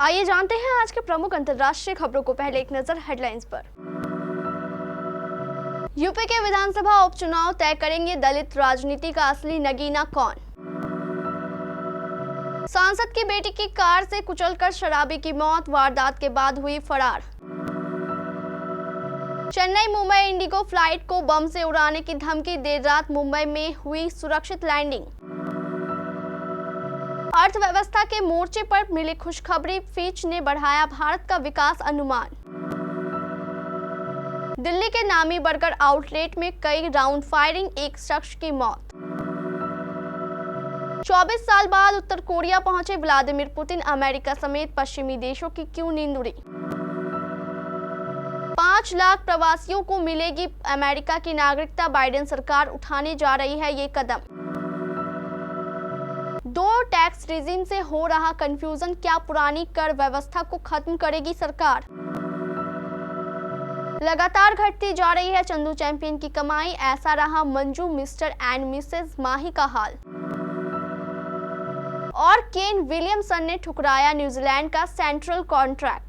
आइए जानते हैं आज के प्रमुख अंतर्राष्ट्रीय खबरों को। पहले एक नजर हेडलाइंस पर। यूपी के विधानसभा उपचुनाव तय करेंगे दलित राजनीति का असली नगीना कौन। सांसद की बेटी की कार से कुचलकर शराबी की मौत, वारदात के बाद हुई फरार। चेन्नई मुंबई इंडिगो फ्लाइट को बम से उड़ाने की धमकी, देर रात मुंबई में हुई सुरक्षित लैंडिंग। अर्थव्यवस्था के मोर्चे पर मिली खुशखबरी, फिच ने बढ़ाया भारत का विकास अनुमान। दिल्ली के नामी बर्गर आउटलेट में कई राउंड फायरिंग, एक शख्स की मौत। 24 साल बाद उत्तर कोरिया पहुंचे व्लादिमीर पुतिन, अमेरिका समेत पश्चिमी देशों की क्यों नींद उड़ी। 5 लाख प्रवासियों को मिलेगी अमेरिका की नागरिकता, बाइडेन सरकार उठाने जा रही है ये कदम। 2 टैक्स रिजिम से हो रहा कंफ्यूजन, क्या पुरानी कर व्यवस्था को खत्म करेगी सरकार। लगातार घटती जा रही है चंदू चैंपियन की कमाई, ऐसा रहा मंजू मिस्टर एंड मिसेस माही का हाल। और केन विलियमसन ने ठुकराया न्यूजीलैंड का सेंट्रल कॉन्ट्रैक्ट।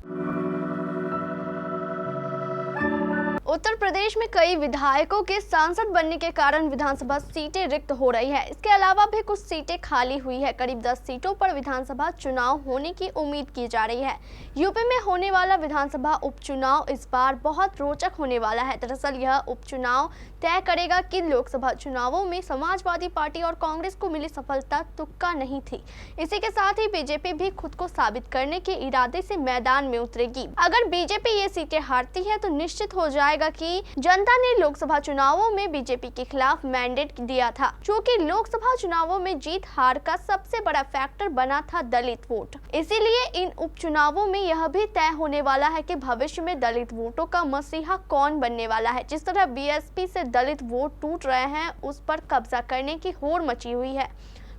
उत्तर प्रदेश में कई विधायकों के सांसद बनने के कारण विधानसभा सीटें रिक्त हो रही है। इसके अलावा भी कुछ सीटें खाली हुई है। करीब 10 सीटों पर विधानसभा चुनाव होने की उम्मीद की जा रही है। यूपी में होने वाला विधानसभा उपचुनाव इस बार बहुत रोचक होने वाला है। दरअसल यह उपचुनाव तय करेगा कि लोकसभा चुनावों में समाजवादी पार्टी और कांग्रेस को मिली सफलता तुक्का नहीं थी। इसी के साथ ही बीजेपी भी खुद को साबित करने के इरादे से मैदान में उतरेगी। अगर बीजेपी ये सीटें हारती है तो निश्चित हो जाएगा कि जनता ने लोकसभा चुनावों में बीजेपी के खिलाफ मैंडेट दिया था। चूंकि लोकसभा चुनावों में जीत हार का सबसे बड़ा फैक्टर बना था दलित वोट, इसीलिए इन उपचुनावों में यह भी तय होने वाला है कि भविष्य में दलित वोटों का मसीहा कौन बनने वाला है। जिस तरह बीएसपी से दलित वोट टूट रहे हैं, उस पर कब्जा करने की होड़ मची हुई है।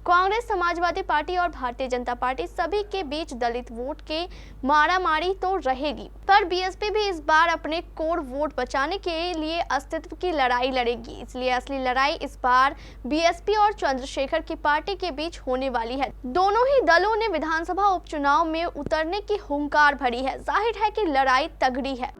कांग्रेस, समाजवादी पार्टी और भारतीय जनता पार्टी सभी के बीच दलित वोट के मारामारी तो रहेगी, पर बीएसपी भी इस बार अपने कोर वोट बचाने के लिए अस्तित्व की लड़ाई लड़ेगी। इसलिए असली लड़ाई इस बार बीएसपी और चंद्रशेखर की पार्टी के बीच होने वाली है। दोनों ही दलों ने विधानसभा उपचुनाव में उतरने की हुंकार भरी है। जाहिर है कि लड़ाई तगड़ी है।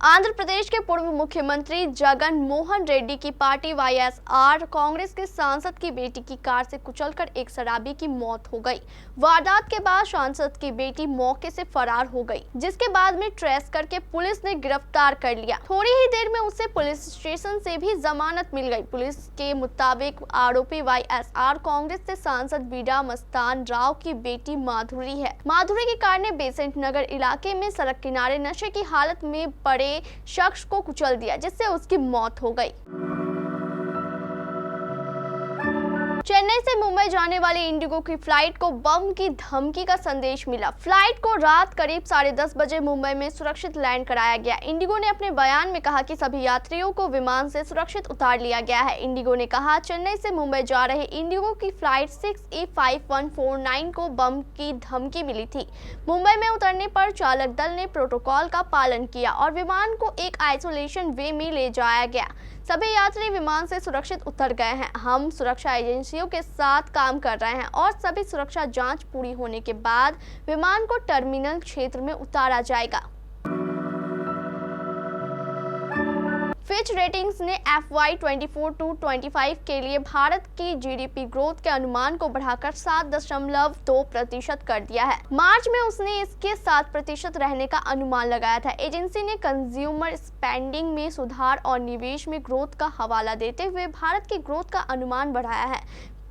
आंध्र प्रदेश के पूर्व मुख्यमंत्री जगन मोहन रेड्डी की पार्टी वाईएसआर कांग्रेस के सांसद की बेटी की कार से कुचलकर एक शराबी की मौत हो गई। वारदात के बाद सांसद की बेटी मौके से फरार हो गई, जिसके बाद में ट्रेस करके पुलिस ने गिरफ्तार कर लिया। थोड़ी ही देर में उसे पुलिस स्टेशन से भी जमानत मिल गई। पुलिस के मुताबिक आरोपी वाईएसआर कांग्रेस से सांसद बीडा मस्तान राव की बेटी माधुरी है। माधुरी की कार ने बेसेंट नगर इलाके में सड़क किनारे नशे की हालत में पड़े शख्स को कुचल दिया, जिससे उसकी मौत हो गई। चेन्नई से मुंबई जाने वाली इंडिगो की फ्लाइट को बम की धमकी का संदेश मिला। फ्लाइट को रात करीब 10:30 बजे मुंबई में सुरक्षित लैंड कराया गया। इंडिगो ने अपने बयान में कहा कि सभी यात्रियों को विमान से सुरक्षित उतार लिया गया है। इंडिगो ने कहा, चेन्नई से मुंबई जा रहे इंडिगो की फ्लाइट 6E5149 को बम की धमकी मिली थी। मुंबई में उतरने पर चालक दल ने प्रोटोकॉल का पालन किया और विमान को एक आइसोलेशन वे में ले जाया गया। सभी यात्री विमान से सुरक्षित उतर गए हैं। हम सुरक्षा एजेंसियों के साथ काम कर रहे हैं और सभी सुरक्षा जांच पूरी होने के बाद विमान को टर्मिनल क्षेत्र में उतारा जाएगा। फिच रेटिंग्स ने FY24-25 के लिए भारत की जीडीपी ग्रोथ के अनुमान को बढ़ाकर 7.2% कर दिया है। मार्च में उसने इसके 7% रहने का अनुमान लगाया था। एजेंसी ने कंज्यूमर स्पेंडिंग में सुधार और निवेश में ग्रोथ का हवाला देते हुए भारत की ग्रोथ का अनुमान बढ़ाया है।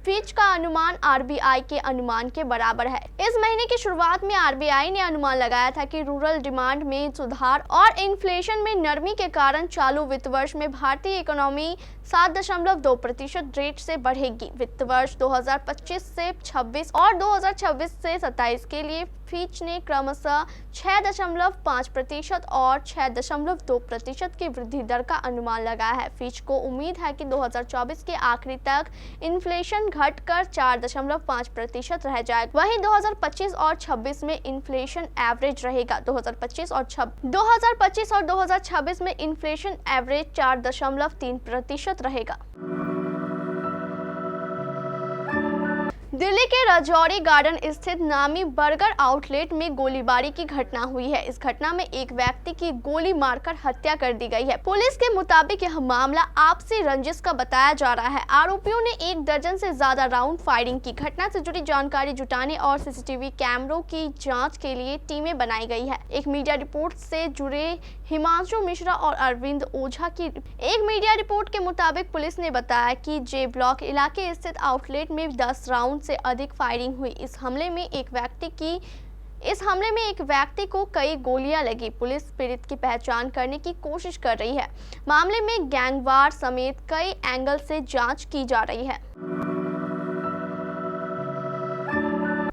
फिच का अनुमान आरबीआई के अनुमान के बराबर है। इस महीने की शुरुआत में आरबीआई ने अनुमान लगाया था कि रूरल डिमांड में सुधार और इन्फ्लेशन में नरमी के कारण चालू वित्त वर्ष में भारतीय इकोनॉमी 7.2% रेट से बढ़ेगी। वित्त वर्ष 2025 से 26 और 2026 से 27 के लिए फिच ने क्रमशः 6.5% और 6.2% की वृद्धि दर का अनुमान लगाया है। फिच को उम्मीद है कि 2024 के आखिरी तक इन्फ्लेशन घटकर 4.5% रह जाएगा। वहीं 2025 और 26 में इन्फ्लेशन एवरेज रहेगा। 2025 और 2026 में इन्फ्लेशन एवरेज 4.3% रहेगा। दिल्ली के राजौरी गार्डन स्थित नामी बर्गर आउटलेट में गोलीबारी की घटना हुई है। इस घटना में एक व्यक्ति की गोली मारकर हत्या कर दी गई है। पुलिस के मुताबिक यह मामला आपसी रंजिश का बताया जा रहा है। आरोपियों ने 1 दर्जन से ज्यादा राउंड फायरिंग की। घटना से जुड़ी जानकारी जुटाने और सीसीटीवी कैमरों की जांच के लिए टीमें बनाई गई है। एक मीडिया रिपोर्ट से जुड़े हिमांशु मिश्रा और अरविंद ओझा की एक मीडिया रिपोर्ट के मुताबिक पुलिस ने बताया कि जे ब्लॉक इलाके स्थित आउटलेट में 10 राउंड से अधिक फायरिंग हुई। इस हमले में एक व्यक्ति को कई गोलियां लगी। पुलिस पीड़ित की पहचान करने की कोशिश कर रही है। मामले में गैंगवार समेत कई एंगल से जांच की जा रही है।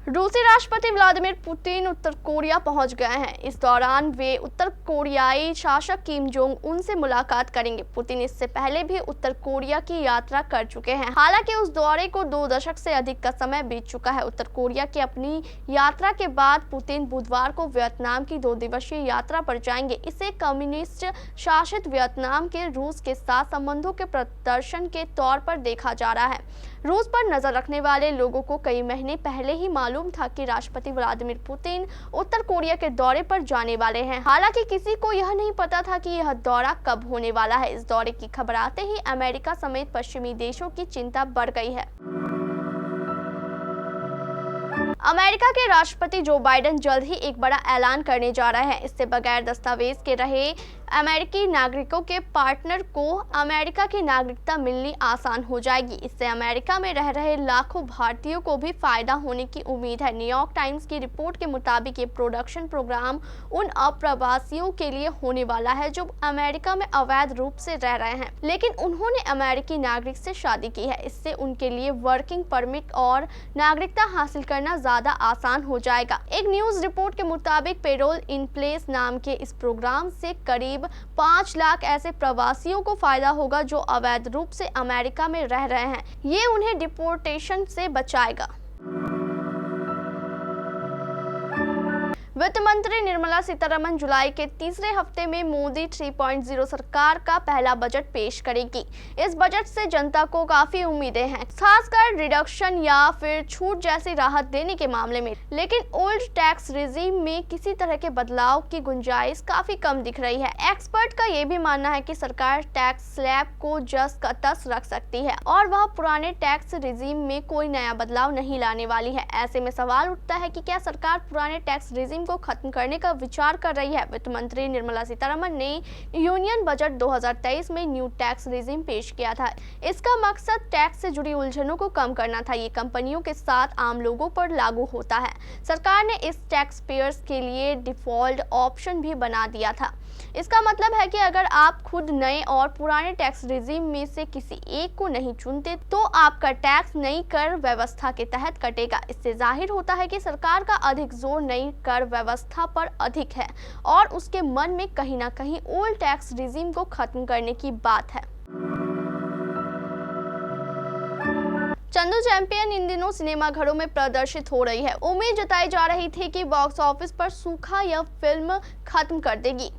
रूसी राष्ट्रपति व्लादिमीर पुतिन उत्तर कोरिया पहुंच गए हैं। इस दौरान वे उत्तर कोरियाई शासक किम जोंग उन से मुलाकात करेंगे। पुतिन इससे पहले भी उत्तर कोरिया की यात्रा कर चुके हैं। हालांकि उस दौरे को 2 दशक से अधिक का समय बीत चुका है। उत्तर कोरिया की अपनी यात्रा के बाद पुतिन बुधवार को वियतनाम की 2 दिवसीय यात्रा पर जाएंगे। इसे कम्युनिस्ट शासित वियतनाम के रूस के साथ संबंधों के प्रदर्शन के तौर पर देखा जा रहा है। रूस पर नजर रखने वाले लोगों को कई महीने पहले ही मालूम था कि राष्ट्रपति व्लादिमीर पुतिन उत्तर कोरिया के दौरे पर जाने वाले हैं। हालांकि किसी को यह नहीं पता था कि यह दौरा कब होने वाला है। इस दौरे की खबर आते ही अमेरिका समेत पश्चिमी देशों की चिंता बढ़ गई है। अमेरिका के राष्ट्रपति जो बाइडेन जल्द ही एक बड़ा ऐलान करने जा रहे हैं। इससे बगैर दस्तावेज के रहे अमेरिकी नागरिकों के पार्टनर को अमेरिका की नागरिकता मिलनी आसान हो जाएगी। इससे अमेरिका में रह रहे लाखों भारतीयों को भी फायदा होने की उम्मीद है। न्यूयॉर्क टाइम्स की रिपोर्ट के मुताबिक ये प्रोडक्शन प्रोग्राम उन अप्रवासियों के लिए होने वाला है जो अमेरिका में अवैध रूप से रह रहे हैं, लेकिन उन्होंने अमेरिकी नागरिक से शादी की है। इससे उनके लिए वर्किंग परमिट और नागरिकता हासिल करना ज्यादा आसान हो जाएगा। एक न्यूज रिपोर्ट के मुताबिक पेरोल इन प्लेस नाम के इस प्रोग्राम से करीब 5 लाख ऐसे प्रवासियों को फायदा होगा जो अवैध रूप से अमेरिका में रह रहे हैं। ये उन्हें डिपोर्टेशन से बचाएगा। वित्त मंत्री निर्मला सीतारमण जुलाई के तीसरे हफ्ते में मोदी 3.0 सरकार का पहला बजट पेश करेगी। इस बजट से जनता को काफी उम्मीदें हैं, खासकर रिडक्शन या फिर छूट जैसी राहत देने के मामले में। लेकिन ओल्ड टैक्स रिजीम में किसी तरह के बदलाव की गुंजाइश काफी कम दिख रही है। एक्सपर्ट का ये भी मानना है कि सरकार टैक्स स्लैब को जस का तस रख सकती है और वह पुराने टैक्स रिजीम में कोई नया बदलाव नहीं लाने वाली है। ऐसे में सवाल उठता है कि क्या सरकार पुराने टैक्स रिजीम को खत्म करने का विचार कर रही है। वित्त मंत्री निर्मला सीतारमण ने यूनियन बजट 2023 में न्यू टैक्स रिजीम पेश किया था। इसका मकसद टैक्स से जुड़ी उलझनों को कम करना था। ये कंपनियों के साथ आम लोगों पर लागू होता है। सरकार ने इस टैक्स पेयर्स के लिए डिफॉल्ट ऑप्शन भी बना दिया था। इसका मतलब है कि अगर आप खुद नए और पुराने टैक्स रिजीम में से किसी एक को नहीं चुनते तो आपका टैक्स नई कर व्यवस्था के तहत कटेगा। इससे जाहिर होता है कि सरकार का अधिक जोर नई कर व्यवस्था पर अधिक है और उसके मन में कहीं ना कहीं ओल्ड टैक्स रिजीम को खत्म करने की बात है। चंदू चैंपियन इन दिनों सिनेमाघरों में प्रदर्शित हो रही है। उम्मीद जताई जा रही थी कि बॉक्स ऑफिस पर सूखा यह फिल्म खत्म कर देगी,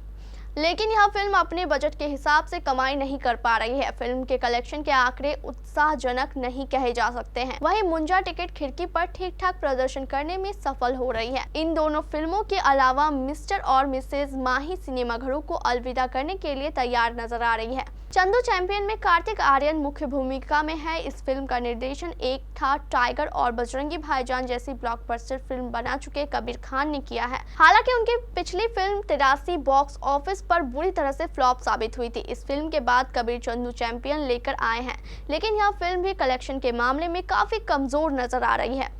लेकिन यह फिल्म अपने बजट के हिसाब से कमाई नहीं कर पा रही है। फिल्म के कलेक्शन के आंकड़े उत्साहजनक नहीं कहे जा सकते हैं। वहीं मुंजा टिकट खिड़की पर ठीक ठाक प्रदर्शन करने में सफल हो रही है। इन दोनों फिल्मों के अलावा मिस्टर और मिसेज माही सिनेमाघरों को अलविदा करने के लिए तैयार नजर आ रही है। चंदू चैंपियन में कार्तिक आर्यन मुख्य भूमिका में है। इस फिल्म का निर्देशन एक था टाइगर और बजरंगी भाईजान जैसी ब्लॉकबस्टर फिल्म बना चुके कबीर खान ने किया है। हालांकि उनकी पिछली फिल्म 83 बॉक्स ऑफिस पर बुरी तरह से फ्लॉप साबित हुई थी। इस फिल्म के बाद कबीर चंदू चैंपियन लेकर आए हैं, लेकिन यह फिल्म भी कलेक्शन के मामले में काफी कमजोर नजर आ रही है।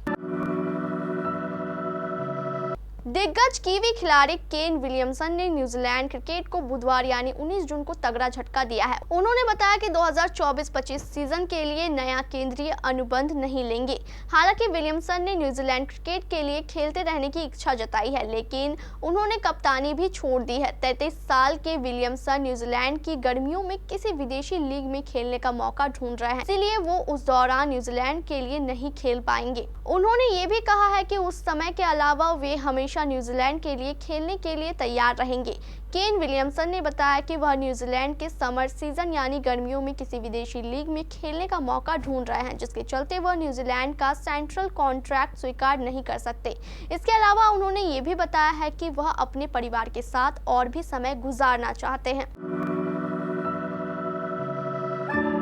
दिग्गज कीवी खिलाड़ी केन विलियमसन ने न्यूजीलैंड क्रिकेट को बुधवार यानी 19 जून को तगड़ा झटका दिया है। उन्होंने बताया कि 2024-25 सीजन के लिए नया केंद्रीय अनुबंध नहीं लेंगे। हालांकि विलियमसन ने न्यूजीलैंड क्रिकेट के लिए खेलते रहने की इच्छा जताई है, लेकिन उन्होंने कप्तानी भी छोड़ दी है। 33 साल के विलियमसन न्यूजीलैंड की गर्मियों में किसी विदेशी लीग में खेलने का मौका ढूंढ रहे हैं, इसीलिए वो उस दौरान न्यूजीलैंड के लिए नहीं खेल पाएंगे। उन्होंने ये भी कहा है कि उस समय के अलावा वे हमेशा हमेशा न्यूजीलैंड के लिए खेलने के लिए तैयार रहेंगे। केन विलियमसन ने बताया कि वह न्यूजीलैंड के समर सीजन यानी गर्मियों में किसी विदेशी लीग में खेलने का मौका ढूंढ रहे हैं, जिसके चलते वह न्यूजीलैंड का सेंट्रल कॉन्ट्रैक्ट स्वीकार नहीं कर सकते। इसके अलावा उन्होंने ये भी बताया है कि वह अपने परिवार के साथ और भी समय गुजारना चाहते हैं।